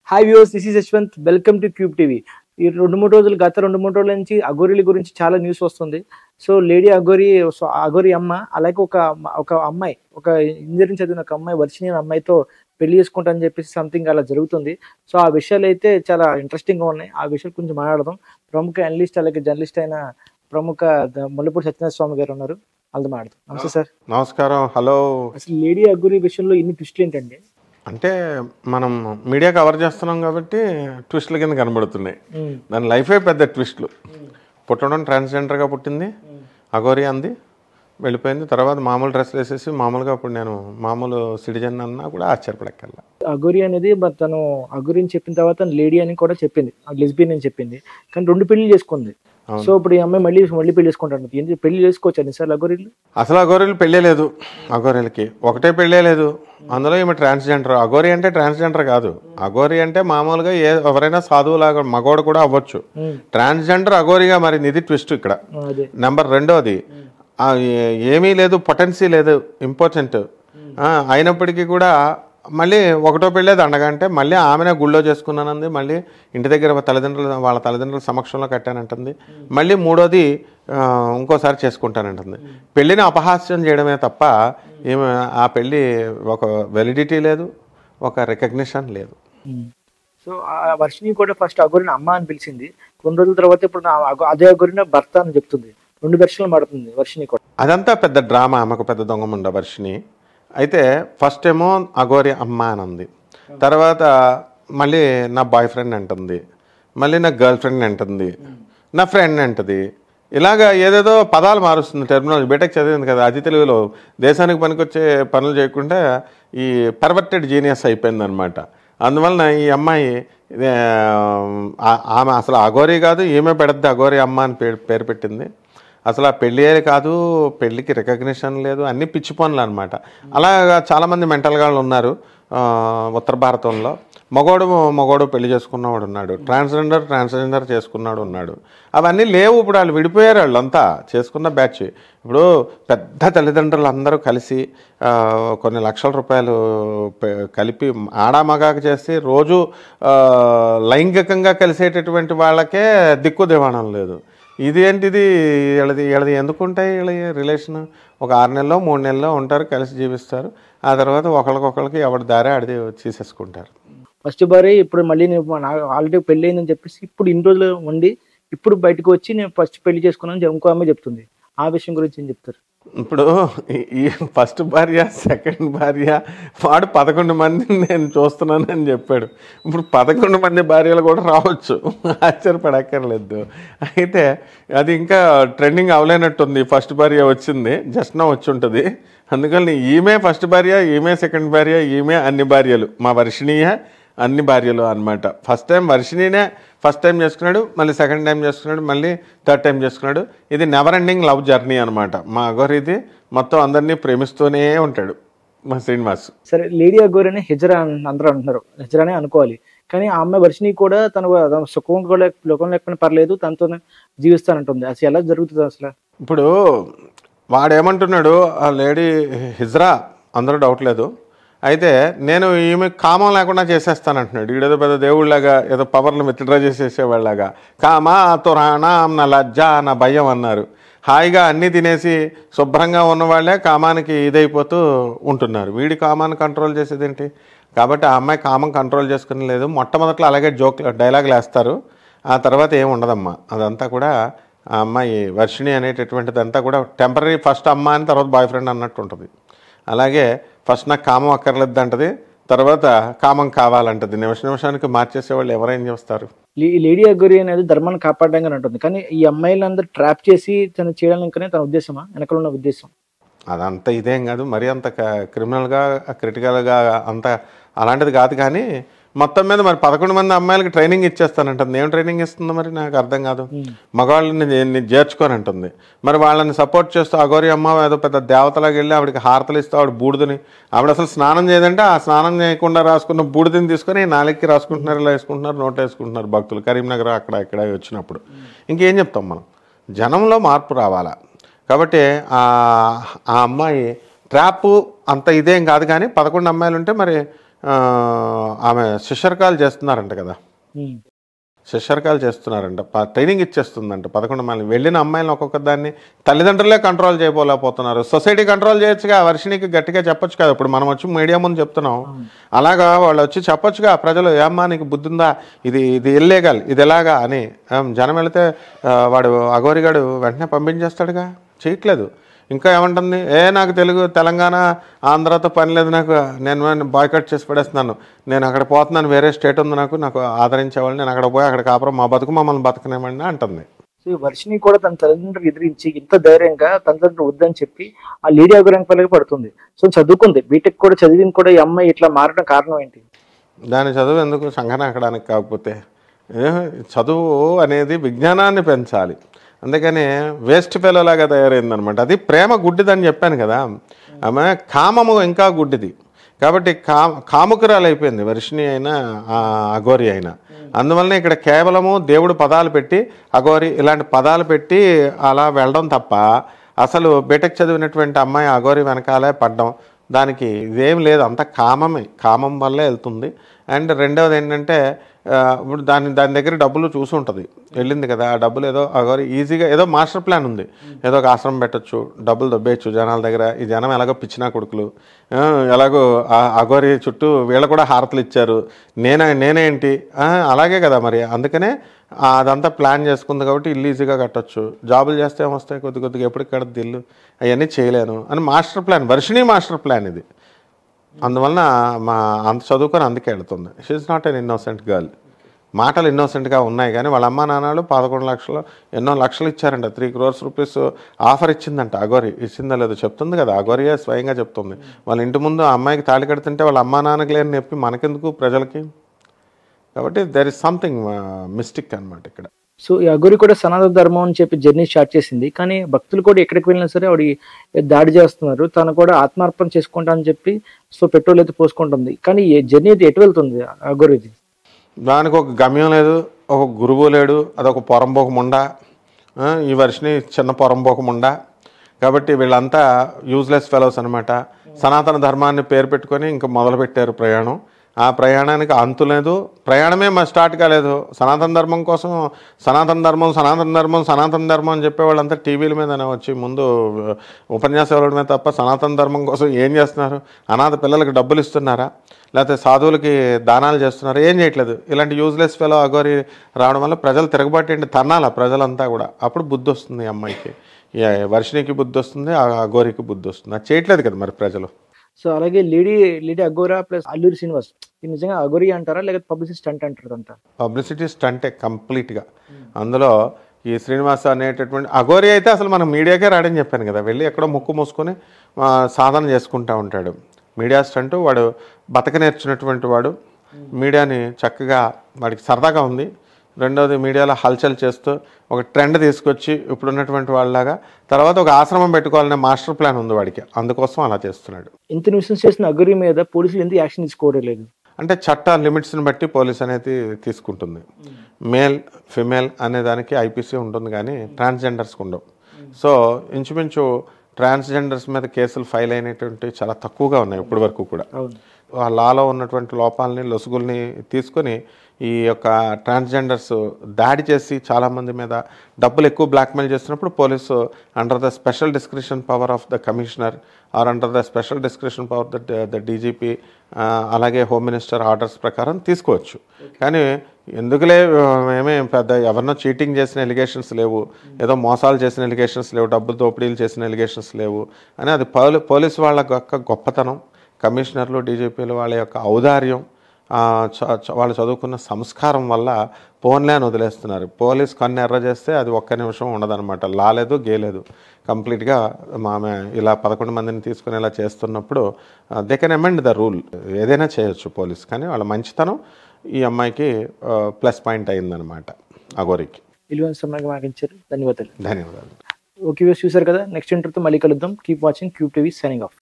Hi viewers, this is Yashwant. Welcome to cube TV. ఈ గత 2-3 రోజుల నుంచి అఘోరీల గురించి చాలా న్యూస్ వస్తుంది. సో లేడీ అఘోరి, అఘోరి అమ్మ, అలాగే ఒక అమ్మాయి, ఒక ఇంజనీరింగ్ చదివిన ఒక అమ్మాయి, వర్షిణి అనే అమ్మాయితో పెళ్లి చేసుకుంటా అని చెప్పేసి సంథింగ్ అలా జరుగుతుంది. సో ఆ విషయాలు అయితే చాలా ఇంట్రెస్టింగ్గా ఉన్నాయి. ఆ విషయాలు కొంచెం మాట్లాడదాం. ప్రముఖ అనలిస్ట్ అలాగే జర్నలిస్ట్ అయిన ప్రముఖ ముల్లపూడి సత్యనారాయణ స్వామి గారు ఉన్నారు. వాళ్ళతో మాట్లాడదాం. నమస్తే సార్. నమస్కారం. హలో. అసలు లేడీ అఘోరి విషయంలో ఇన్ని ట్విస్టులు ఏంటండి? అంటే మనం మీడియా కవర్ చేస్తున్నాం కాబట్టి ట్విస్టుల కింద కనబడుతున్నాయి. దాని లైఫే పెద్ద ట్విస్టులు. పుట్టడం ట్రాన్స్జెండర్గా పుట్టింది, అఘోరి అంది, వెళ్ళిపోయింది. తర్వాత మామూలు డ్రెస్లు వేసేసి మామూలుగా ఇప్పుడు నేను మామూలు సిటిజన్ అన్నా కూడా ఆశ్చర్యపడక్కర్లా. అఘోరి అనేది తను అఘోరి అని చెప్పిన తర్వాత లేడీ అని కూడా చెప్పింది, లెస్బియన్ అని చెప్పింది. కానీ 2 పెళ్లి చేసుకుంది. సో ఇప్పుడు ఈ అమ్మాయి మళ్ళీ పెళ్లి చేసుకుంటాను. ఏంటి పెళ్లి చేసుకోవచ్చు ఎన్నిసార్లు అఘోరీలు? అసలు అఘోరీలు పెళ్ళే లేదు. అఘోరీలకి ఒకటే పెళ్ళే లేదు. అందులో ఈమె ట్రాన్స్జెండర్. అఘోరి అంటే ట్రాన్స్జెండర్ కాదు. అఘోరి అంటే మామూలుగా ఎవరైనా సాధువులాగా మగోడు కూడా అవ్వచ్చు. ట్రాన్స్జెండర్ అఘోరిగా మరి ఇది ట్విస్ట్ ఇక్కడ. నెంబర్ 2, ఏమీ లేదు, పొటెన్సీ లేదు, ఇంపార్టెంట్ అయినప్పటికీ కూడా మళ్ళీ ఒకటో పెళ్ళేది అండగంటే మళ్ళీ ఆమెనే గుళ్ళో చేసుకున్నానంది. మళ్ళీ ఇంటి దగ్గర వాళ్ళ తల్లిదండ్రుల సమక్షంలో కట్టానంటుంది. మళ్ళీ 3వది ఇంకోసారి చేసుకుంటానంటుంది. పెళ్ళిని అపహాస్యం చేయడమే తప్ప ఏమి ఆ పెళ్ళి ఒక వెలిడిటీ లేదు, ఒక రికగ్నిషన్ లేదు. సో ఆ వర్షిని కూడా ఫస్ట్ అఘోరిని అమ్మ అని పిలిచింది. కొన్ని రోజుల తర్వాత ఇప్పుడు అదే అఘోరిని భర్త అని చెప్తుంది. 2 వెర్షన్లు మాడుతుంది వర్షిని కూడా. అదంతా పెద్ద డ్రామా. ఆమెకు పెద్ద దొంగముండ వర్షిని. అయితే ఫస్ట్ ఏమో అఘోరి అమ్మ అని అంది. తర్వాత మళ్ళీ నా బాయ్ ఫ్రెండ్ అంటుంది, మళ్ళీ నా గర్ల్ ఫ్రెండ్ అంటుంది, నా ఫ్రెండ్ అంటుంది. ఇలాగా ఏదేదో పదాలు మారుస్తుంది. టెర్మినాలజీ బీటెక్ చదివింది కదా, అతి తెలుగులో దేశానికి పనికొచ్చే పనులు చేయకుండా ఈ పర్వర్టెడ్ జీనియస్ అయిపోయిందనమాట. అందువలన ఈ అమ్మాయి ఆమె అసలు అఘోరి కాదు, ఈమె పెడద్ది అఘోరి అమ్మ అని పేరు పెట్టింది. అసలు ఆ పెళ్ళి కాదు, పెళ్ళికి రికగ్నిషన్ లేదు, అన్నీ పిచ్చి పనులు అనమాట. అలాగా చాలామంది మెంటల్ గాళ్ళు ఉన్నారు ఉత్తర భారతంలో. మగోడు పెళ్లి చేసుకున్నవాడు ఉన్నాడు, ట్రాన్స్జెండర్ చేసుకున్నాడు ఉన్నాడు. అవన్నీ లేవు. ఇప్పుడు వాళ్ళు విడిపోయారు. వాళ్ళంతా చేసుకున్న బ్యాచ్. ఇప్పుడు పెద్ద తల్లిదండ్రులు అందరూ కలిసి కొన్ని లక్షల రూపాయలు కలిపి ఆడామగాకు చేసి రోజు లైంగికంగా కలిసేటటువంటి వాళ్ళకే దిక్కు దివాణం లేదు. ఇది ఏంటిది? వీళ్ళది ఎందుకుంటాయి? వీళ్ళ రిలేషన్ ఒక 6 నెలలో 3 నెలలో ఉంటారు, కలిసి జీవిస్తారు. ఆ తర్వాత ఒకరికొకరికి ఎవరి దారే ఆడిది తీసేసుకుంటారు. ఫస్ట్ భార్య ఇప్పుడు మళ్ళీ ఆల్రెడీ పెళ్ళి అయిందని చెప్పేసి ఇప్పుడు ఇన్ని రోజులు ఉండి ఇప్పుడు బయటకు వచ్చి నేను ఫస్ట్ పెళ్లి చేసుకున్నాను ఇంకో అమ్మాయి చెప్తుంది. ఆ విషయం గురించి ఏం చెప్తారు? ఇప్పుడు ఈ ఫస్ట్ భార్య, సెకండ్ భార్య, వాడు 11 మందిని నేను చూస్తున్నాను అని చెప్పాడు. ఇప్పుడు 11 మంది భార్యలు కూడా రావచ్చు, ఆశ్చర్యపడక్కర్లేదు. అయితే అది ఇంకా ట్రెండింగ్ అవలేనట్టుంది. ఫస్ట్ భార్య వచ్చింది, జస్ట్ నా వచ్చి ఉంటుంది. అందుకని ఈమె ఫస్ట్ భార్య, ఈమె సెకండ్ భార్య, ఈమె అన్ని భార్యలు, మా వర్షిణీయ అన్ని భార్యలు అనమాట. ఫస్ట్ టైం వర్షిణీనే ఫస్ట్ టైం చేసుకున్నాడు, మళ్ళీ సెకండ్ టైం చేసుకున్నాడు, మళ్ళీ థర్డ్ టైం చేసుకున్నాడు. ఇది నెవర్ ఎండింగ్ లవ్ జర్నీ అనమాట. మా అఘోరి ఇది మొత్తం అందరినీ ప్రేమిస్తూనే ఉంటాడు మా శ్రీనివాస్. సరే, లేడీ అఘోరి అని హిజ్రా అందరూ అంటున్నారు, హిజ్రానే అనుకోవాలి. కానీ ఆ అమ్మాయి వర్షిని కూడా తన సుఖం లోకం లేకపోయినా పర్లేదు, తనతో జీవిస్తానంటుంది. అసలు ఎలా జరుగుతుంది అసలు? ఇప్పుడు వాడేమంటున్నాడు, ఆ లేడీ హిజ్రా అందరూ డౌట్ లేదు. అయితే నేను ఈమె కామం లేకుండా చేసేస్తానంటున్నాడు. ఈడేదో పెద్ద దేవుళ్ళలాగా ఏదో పవర్లు విత్డ్రా చేసేసేవాళ్ళలాగా. కామా తురాణా నా లజ్జ నా భయం అన్నారు. హాయిగా అన్నీ తినేసి శుభ్రంగా ఉన్నవాళ్లే కామానికి ఇదైపోతూ ఉంటున్నారు. వీడి కామాన్ని కంట్రోల్ చేసేది ఏంటి? కాబట్టి ఆ అమ్మాయి కామం కంట్రోల్ చేసుకుని లేదు. మొట్టమొదట్లో అలాగే డైలాగులు వేస్తారు, ఆ తర్వాత ఏమి ఉండదమ్మా. అదంతా కూడా ఆ అమ్మాయి వర్షిణి అనేటటువంటిదంతా కూడా టెంపరీ. ఫస్ట్ అమ్మ అని తర్వాత బాయ్ ఫ్రెండ్ అన్నట్టు ఉంటుంది. అలాగే ఫస్ట్ నాకు కామం అక్కర్లేదు అంటది, తర్వాత కామం కావాలంటది. నిమిషానికి మార్చేసేవాళ్ళు ఎవరైనా చేస్తారు. లేడీ అఘోరి అనేది ధర్మాన్ని కాపాడడానికి ఉంటుంది. కానీ ఈ అమ్మాయిలందరూ ట్రాప్ చేసి తను చేయడానికనే తన ఉద్దేశమా, వెనకాల ఉన్న ఉద్దేశం? అదంతా ఇదేం కాదు, మరీ అంత క్రిమినల్గా క్రిటికల్గా అంత అలాంటిది కాదు. కానీ మొత్తం మీద మరి 11 మంది అమ్మాయిలకి ట్రైనింగ్ ఇచ్చేస్తానంటుంది. ఏం ట్రైనింగ్ ఇస్తుందో మరి నాకు అర్థం కాదు. మగవాళ్ళని చేర్చుకోనంటుంది. మరి వాళ్ళని సపోర్ట్ చేస్తూ అఘోరి అమ్మ ఏదో పెద్ద దేవతలాగా వెళ్ళి ఆవిడకి హారతలు ఇస్తూ ఆవిడ బూడిదని, ఆవిడ అసలు స్నానం చేయదంటే ఆ స్నానం చేయకుండా రాసుకున్న బూడిదని తీసుకొని నాలుగుకి రాసుకుంటున్నారు, ఇలా వేసుకుంటున్నారు, నోట్ వేసుకుంటున్నారు భక్తులు కరీంనగర్ అక్కడ ఇక్కడ వచ్చినప్పుడు. ఇంకేం చెప్తాం మనం? జనంలో మార్పు రావాలా. కాబట్టి ఆ అమ్మాయి ట్రాప్ అంత ఇదేం కాదు. కానీ 11 అమ్మాయిలు ఉంటే మరి ఆమె శిష్యర్కాలు చేస్తున్నారంట కదా, ఉమ్. శిష్యర్కాలు చేస్తున్నారంట, ట్రైనింగ్ ఇచ్చేస్తుందంట 11 మంది. వెళ్ళిన అమ్మాయిలను ఒక్కొక్క దాన్ని తల్లిదండ్రులే కంట్రోల్ చేయలేకపోతున్నారు. సొసైటీ కంట్రోల్ చేయొచ్చుగా, వర్షినికి గట్టిగా చెప్పొచ్చు కదా. ఇప్పుడు మనం వచ్చి మీడియా ముందు చెప్తున్నాం, అలాగా వాళ్ళు వచ్చి చెప్పొచ్చుగా ప్రజలు, ఏమ్మా నీకు బుద్ధి ఉందా, ఇది ఇది ఇల్లీగల్, ఇది ఎలాగా అని. జనం వెళితే వాడు అఘోరిగాడు వెంటనే పంపించేస్తాడుగా, చేయట్లేదు. ఇంకా ఏమంటుంది, నాకు తెలంగాణ ఆంధ్రాతో పని లేదు, నాకు నేను బాయ్కట్ చేసి పడేస్తున్నాను, నేను అక్కడ పోతున్నాను, వేరే స్టేట్ ఉంది, నాకు ఆదరించేవాళ్ళు, నేను అక్కడ పోయి అక్కడ కాపురం మా బతుకు మమ్మల్ని బతకనేమండి అంటుంది. సో ఈ వర్షిని కూడా తన తల్లిదండ్రులు ఎదిరించి ఇంత ధైర్యంగా తల్లిదండ్రులు వద్దని చెప్పి ఆ లేడీ అఘోరి పల్లకి పడుతుంది. సో చదువుకుంది, బీటెక్ కూడా చదివింది కూడా, ఈ అమ్మాయి ఇట్లా మారడం కారణం ఏంటి? దాని చదువు ఎందుకు సంఘనాకడానికి, కాకపోతే చదువు అనేది విజ్ఞానాన్ని పెంచాలి, అందుకని వేస్ట్ ఫెలోలాగా తయారైందనమాట. అది ప్రేమ గుడ్డిదని చెప్పాను కదా, ఆమె కామము ఇంకా గుడ్డిది కాబట్టి కాముకురాలు అయిపోయింది వర్షిని అయినా అఘోరి అయినా. అందువలన ఇక్కడ కేవలము దేవుడు పదాలు పెట్టి అఘోరి ఇలాంటి పదాలు పెట్టి అలా వెళ్ళడం తప్ప, అసలు బీటెక్ చదివినటువంటి అమ్మాయి అఘోరి వెనకాలే పడ్డం, దానికి ఇదేం లేదు, అంత కామం వల్లే వెళ్తుంది. అండ్ రెండవది ఏంటంటే, ఇప్పుడు దాని దగ్గర డబ్బులు చూసి ఉంటుంది, వెళ్ళింది కదా, ఆ డబ్బులు ఏదో అఘోరి ఈజీగా ఏదో మాస్టర్ ప్లాన్ ఉంది, ఏదో ఒక ఆశ్రమం పెట్టచ్చు, డబ్బులు దొబ్బేయచ్చు జనాల దగ్గర. ఈ జనం ఎలాగో పిచ్చినా కొడుకులు, ఎలాగో అఘోరి చుట్టూ వీళ్ళు కూడా హారతలు ఇచ్చారు, నేనేంటి అలాగే కదా మరి. అందుకనే అదంతా ప్లాన్ చేసుకుంది కాబట్టి ఇల్లు ఈజీగా కట్టచ్చు, జాబులు చేస్తే ఏమొస్తాయి, కొద్దిగా ఎప్పటికి కడద్ది ఇల్లు, అవన్నీ చేయలేను అని master plan, Varshini master plan ఇది. అందువలన అంత చదువుకొని అందుకే వెళుతుంది. She not an innocent girl. మాటలు ఇన్నోసెంట్గా ఉన్నాయి కానీ వాళ్ళ అమ్మ నాన్నలు 11 లక్షలు ఎన్నో లక్షలు ఇచ్చారంట, 3 crores రూపీస్ ఆఫర్ ఇచ్చిందంట అఘోరి. ఇచ్చిందో లేదో చెప్తుంది కదా, అఘోరియే స్వయంగా చెప్తుంది. వాళ్ళ ఇంటి ముందు ఆ అమ్మాయికి తాళి కడుతుంటే వాళ్ళ అమ్మా నాన్నకి లేని నొప్పి మనకెందుకు ప్రజలకి. కాబట్టి దెర్ ఇస్ సంథింగ్ మిస్టిక్ అనమాట ఇక్కడ. సో ఈ అఘోరి కూడా సనాతన ధర్మం అని చెప్పి జర్నీ స్టార్ట్ చేసింది, కానీ భక్తులు కూడా ఎక్కడికి వెళ్ళినా సరే ఆవిడ దాడి చేస్తున్నారు. తను కూడా ఆత్మార్పణ చేసుకుంటా అని చెప్పి సో పెట్రోల్ అయితే పోసుకుంటుంది. కానీ ఈ జర్నీ అయితే ఎటు వెళ్తుంది అఘోరిది? దానికి ఒక గమ్యం లేదు, ఒక గురువు లేడు, అదొక పొరంబోక ముండ. ఈ వర్షిని చిన్న పొరంబోక ముండ కాబట్టి వీళ్ళంతా యూజ్లెస్ ఫెలోస్ అనమాట. సనాతన ధర్మాన్ని పేరు పెట్టుకొని ఇంకా మొదలుపెట్టారు ప్రయాణం. ఆ ప్రయాణానికి అంతు లేదు, ప్రయాణమే స్టార్ట్ కాలేదు. సనాతన ధర్మం కోసం సనాతన ధర్మం అని చెప్పేవాళ్ళంతా టీవీల మీదనే వచ్చి ముందు ఉపన్యాసం ఇవ్వడం మీద తప్ప సనాతన ధర్మం కోసం ఏం చేస్తున్నారు? అనాథ పిల్లలకి డబ్బులు ఇస్తున్నారా, లేకపోతే సాధువులకి దానాలు చేస్తున్నారు? ఏం చేయట్లేదు. ఇలాంటి యూజ్లెస్ ఫెలో అఘోరి రావడం వల్ల ప్రజలు తిరగబట్టి తన్నాల ప్రజలంతా కూడా. అప్పుడు బుద్ధి వస్తుంది అమ్మాయికి, వర్షినికి బుద్ధి వస్తుంది, అఘోరికి బుద్ధి వస్తుంది. అది చేయట్లేదు కదా మరి ప్రజలు. సో అలాగే లేడీ అఘోరా ప్లస్ అల్లూరి శ్రీనివాస్, ఇది నిజంగా అఘోరి అంటారా లేకపోతే పబ్లిసిటీ స్టంట్ అంటారు? అంతా పబ్లిసిటీ స్టంటే కంప్లీట్గా. అందులో ఈ శ్రీనివాస్ అనేటటువంటి అఘోరి అయితే అసలు మనం మీడియాకే రాడని చెప్పాను కదా, వెళ్ళి ఎక్కడో ముక్కు మూసుకొని సాధన చేసుకుంటూ ఉంటాడు. మీడియా స్టంట్, వాడు బతక నేర్చినటువంటి వాడు. మీడియాని చక్కగా వాడికి సరదాగా ఉంది. రెండోది మీడియాలో హల్చల్ చేస్తూ ఒక ట్రెండ్ తీసుకొచ్చి ఇప్పుడున్నటువంటి వాళ్ళలాగా తర్వాత ఒక ఆశ్రమం పెట్టుకోవాలనే మాస్టర్ ప్లాన్ ఉంది వాడికి, అందుకోసం అలా చేస్తున్నాడు. ఇంత న్యూసెన్స్ చేసిన అఘోరి మీద పోలీసులు ఎందుకు యాక్షన్ తీసుకోవట్లేదు? అంటే చట్ట లిమిట్స్ని బట్టి పోలీస్ అనేది తీసుకుంటుంది. మేల్ ఫిమేల్ అనే దానికి ఐపీసీ ఉంటుంది కానీ ట్రాన్స్జెండర్స్కి ఉండవు. సో ఇంచుమించు ట్రాన్స్జెండర్స్ మీద కేసులు ఫైల్ అయినటువంటి చాలా తక్కువగా ఉన్నాయి ఇప్పటి వరకు కూడా. ఆ లాలో ఉన్నటువంటి లోపాలని లొసుగుల్ని తీసుకొని ఈ యొక్క ట్రాన్స్జెండర్స్ దాడి చేసి చాలామంది మీద డబ్బులు ఎక్కువ బ్లాక్మెయిల్ చేస్తున్నప్పుడు police under the special discretion power of the commissioner or under the special discretion power the DGP అలాగే హోమ్ మినిస్టర్ ఆర్డర్స్ ప్రకారం తీసుకోవచ్చు. కానీ ఎందుకులే మేమే పెద్ద ఎవరినో చీటింగ్ చేసిన ఎలిగేషన్స్ లేవు, ఏదో మోసాలు చేసిన ఎలిగేషన్స్ లేవు, డబ్బులు దోపిడీలు చేసిన ఎలిగేషన్స్ లేవు అని అది పోలీసు వాళ్ళ యొక్క గొప్పతనం, కమిషనర్లు డీజీపీలు వాళ్ళ యొక్క ఔదార్యం, వాళ్ళు చదువుకున్న సంస్కారం వల్ల పోన్లే అని వదిలేస్తున్నారు. పోలీస్ కన్ను ఎర్ర చేస్తే అది ఒక్క నిమిషం ఉండదన్నమాట. లాలేదు గేలేదు, కంప్లీట్గా ఆమె ఇలా 11 మందిని తీసుకుని ఇలా చేస్తున్నప్పుడు they can amend the rule. ఏదైనా చేయొచ్చు పోలీస్. కానీ వాళ్ళ మంచితనం ఈ అమ్మాయికి ప్లస్ పాయింట్ అయిందనమాట అఘోరికి. ధన్యవాదాలు. ధన్యవాదాలు. ఓకే, చూసారు కదా, నెక్స్ట్ ఇంటర్వ్యూతో మళ్ళీ కలుద్దాం. Keep watching cube TV, signing off.